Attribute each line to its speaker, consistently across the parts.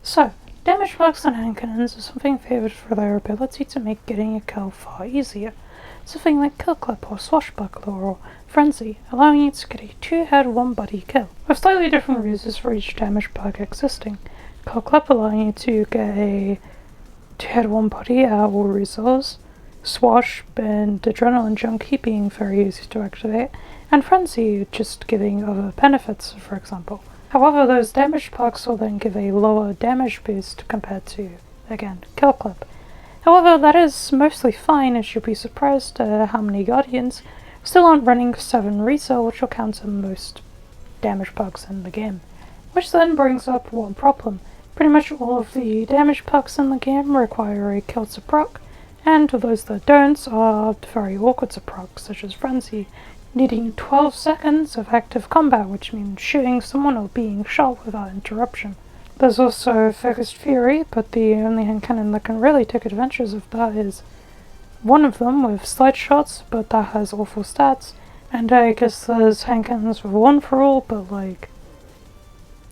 Speaker 1: So, damage perks and hand cannons are something favoured for their ability to make getting a kill far easier. Something like Kill Clip or Swashbuckler or Frenzy, allowing you to get a 2-head 1-body kill, with slightly different uses for each damage perk existing. Kill Clip allowing you to get a 2-head 1-body at all resolves, Swash and Adrenaline Junkie being very easy to activate, and Frenzy just giving other benefits, for example. However, those damage perks will then give a lower damage boost compared to, again, Kill Clip. However, that is mostly fine, as you'll be surprised how many Guardians still aren't running 7 Resale, which will counter most damage perks in the game. Which then brings up one problem. Pretty much all of the damage perks in the game require a kill to proc, and those that don't are very awkward to proc, such as Frenzy, needing 12 seconds of active combat, which means shooting someone or being shot without interruption. There's also Focused Fury, but the only hand cannon that can really take advantage of that is one of them with slide shots, but that has awful stats, and I guess there's hand cannons with one for all, but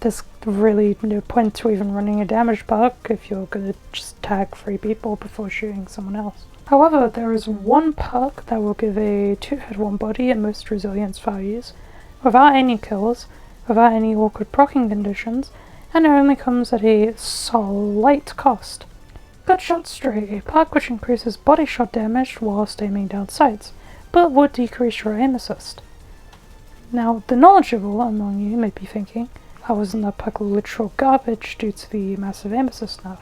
Speaker 1: there's really no point to even running a damage perk if you're gonna just tag 3 people before shooting someone else. However, there is one perk that will give a 2-head 1-body at most resilience values, without any kills, without any awkward proccing conditions, and it only comes at a slight cost. Gutshot Stray, a perk which increases body shot damage whilst aiming down sights, but would decrease your aim assist. Now, the knowledgeable among you may be thinking, how isn't that perk literal garbage due to the massive aim assist nerf?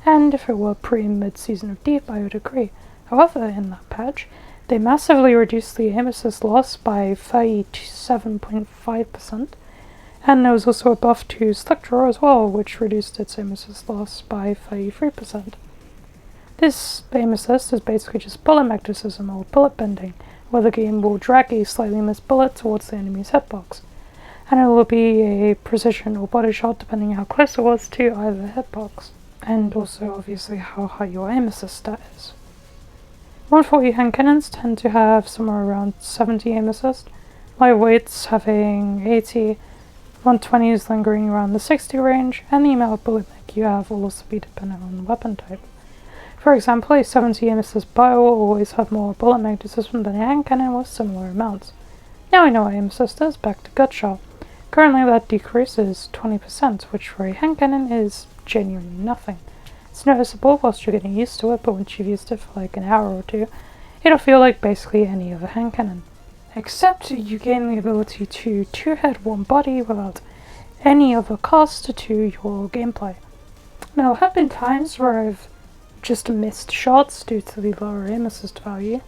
Speaker 1: And if it were pre-mid-season of Deep, I would agree. However, in that patch, they massively reduced the aim assist loss by 37.5%, and there was also a buff to Slick Draw as well, which reduced its aim assist loss by 33%. This aim assist is basically just bullet magnetism or bullet bending, where the game will drag a slightly missed bullet towards the enemy's hitbox, and it will be a precision or body shot depending how close it was to either hitbox, and also obviously how high your aim assist stat is. 140 hand cannons tend to have somewhere around 70 aim assist, lightweights having 80, 120s lingering around the 60 range, and the amount of bullet mag you have will also be dependent on the weapon type. For example, a 70 aim assist bow will always have more bullet magnetism than a hand cannon with similar amounts. Now we know what aim assist is, back to gutshot. Currently that decrease is 20%, which for a hand cannon is genuinely nothing. It's noticeable whilst you're getting used to it, but once you've used it for like an hour or two, it'll feel like basically any other hand cannon. Except you gain the ability to 2-head 1-body without any other cost to your gameplay. Now, there have been times where I've just missed shots due to the lower aim assist value.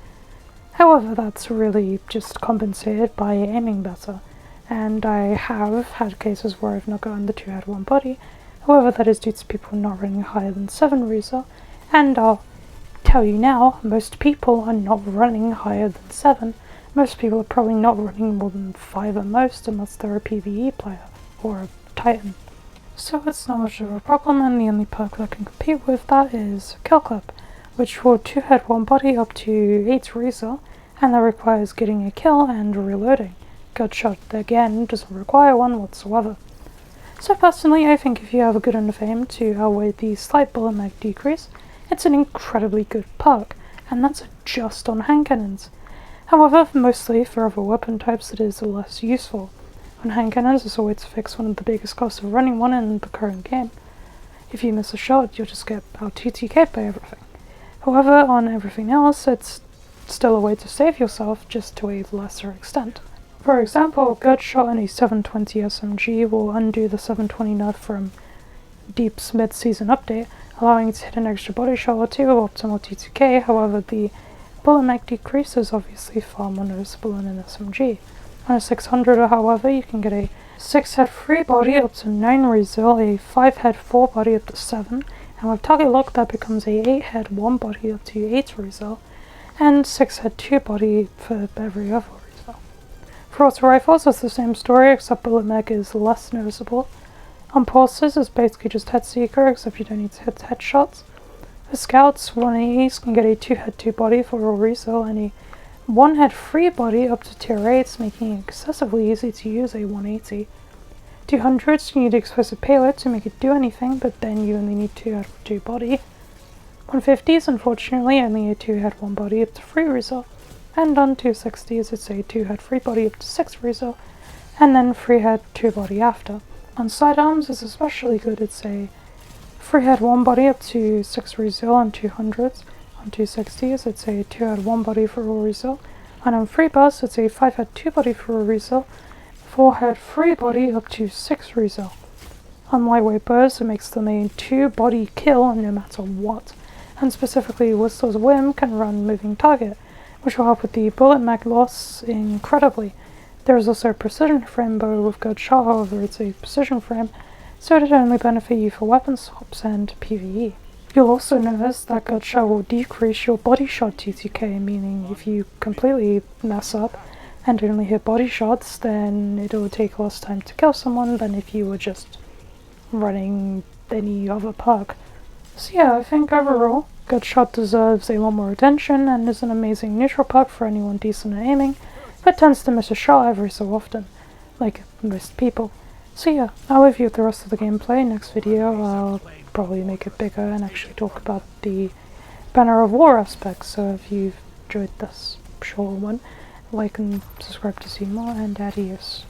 Speaker 1: However, that's really just compensated by aiming better, and I have had cases where I've not gotten the 2-head 1-body. However, that is due to people not running higher than 7 Resale, and I'll tell you now, most people are not running higher than 7. Most people are probably not running more than 5 at most, unless they're a PvE player, or a Titan. So it's not much of a problem, and the only perk that can compete with that is Kill Clip, which will 2-head 1-body up to 8 Resale, and that requires getting a kill and reloading. Gutshot, again, doesn't require one whatsoever. So personally, I think if you have a good enough aim to outweigh the slight bullet mag decrease, it's an incredibly good perk, and that's just on hand cannons. However, mostly for other weapon types it is less useful. On hand cannons, it's a way to fix one of the biggest costs of running one in the current game. If you miss a shot, you'll just get out TTK'd by everything. However, on everything else, it's still a way to save yourself, just to a lesser extent. For example, Gutshot and a 720 SMG will undo the 720 nerf from Deep's mid-season update, allowing it to hit an extra body shot or 2 of optimal T2K. However, the bullet mag decrease is obviously far more noticeable in an SMG. On a 600, however, you can get a 6-head 3-body up to 9 Resale, a 5-head 4-body up to 7, and with target lock that becomes a 8-head 1-body up to 8 Resale, and 6-head 2-body for every other Resale. For auto rifles, it's the same story, except bullet mag is less noticeable. On pulses, it's basically just head seeker, except you don't need to hit headshots. For scouts, 180s can get a 2-head 2-body for all Resale, and a 1-head 3-body up to tier 8s, making it excessively easy to use a 180. 200s, you need explosive payload to make it do anything, but then you only need 2 head, 2 body. 150s, unfortunately, only a 2 head, 1 body up to 3 resolve. And on 260s, it's a 2 head, 3 body up to 6 resolve, and then 3 head, 2 body after. On sidearms, it's especially good. It's a 3 head, 1 body up to 6 resolve on 200s. On 260s, it's a 2 head, 1 body for a resolve. And on 3 bus, it's a 5 head, 2 body for a resolve. 4 head, 3 body up to 6 resolve. On lightweight bursts, it makes them a 2 body kill no matter what. And specifically, Whistler's Whim can run moving target, which will help with the bullet mag loss incredibly. There is also a precision frame bow with gutshot, however it's a precision frame, so it'd only benefit you for weapon swaps and PvE. You'll also notice that gutshot will decrease your body shot TTK, meaning if you completely mess up and only hit body shots, then it'll take less time to kill someone than if you were just running any other perk. So yeah, I think overall, gutshot deserves a lot more attention and is an amazing neutral perk for anyone decent at aiming, but tends to miss a shot every so often, like most people. So yeah, I'll leave you with the rest of the gameplay. Next video I'll probably make it bigger and actually talk about the Banner of War aspect, so if you've enjoyed this short one, like and subscribe to see more, and adios.